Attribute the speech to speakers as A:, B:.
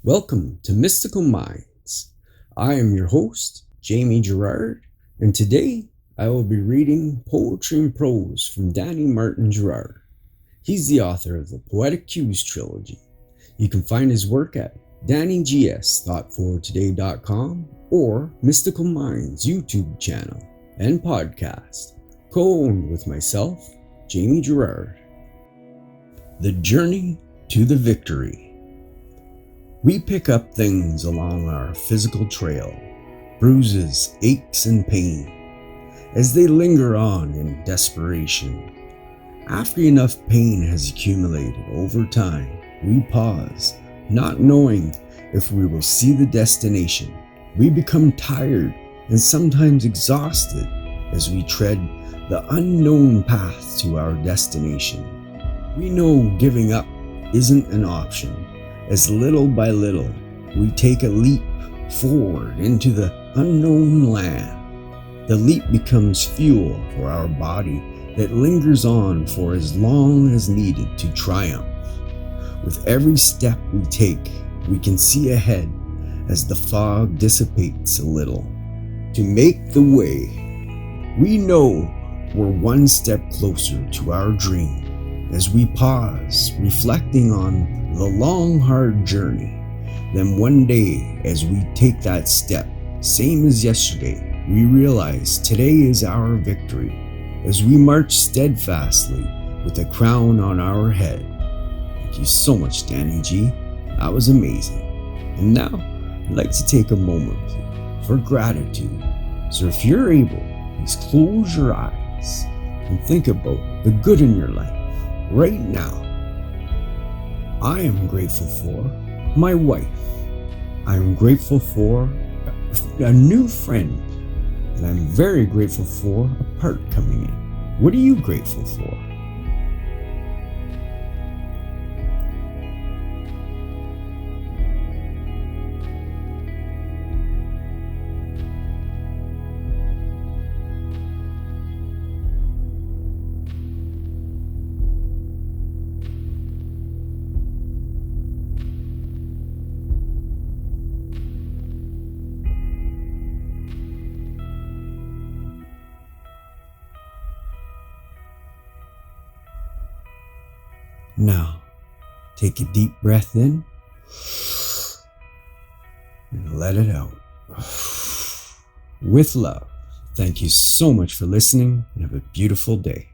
A: Welcome to Mystical Minds. I am your host, Jamie Gerard, and today I will be reading poetry and prose from Danny Martin Gerard. He's the author of the Poetic Cues trilogy. You can find his work at DannyGS.thoughtfortoday.com or Mystical Minds YouTube channel and podcast, co-owned with myself, Jamie Gerard. The Journey to the Victory. We pick up things along our physical trail, bruises, aches, and pain, as they linger on in desperation. After enough pain has accumulated over time, we pause, not knowing if we will see the destination. We become tired and sometimes exhausted as we tread the unknown path to our destination. We know giving up isn't an option, as little by little we take a leap forward into the unknown land. The leap becomes fuel for our body that lingers on for as long as needed to triumph. With every step we take, we can see ahead as the fog dissipates a little. To make the way, we know we're one step closer to our dream. As we pause, reflecting on the long, hard journey, then one day, as we take that step, same as yesterday, we realize today is our victory. As we march steadfastly with a crown on our head. Thank you so much, Danny G. That was amazing. And now, I'd like to take a moment for gratitude. So if you're able, please close your eyes and think about the good in your life. Right now, I am grateful for my wife. I am grateful for a new friend. And I'm very grateful for a part coming in. What are you grateful for? Now, take a deep breath in and let it out. With love, thank you so much for listening and have a beautiful day.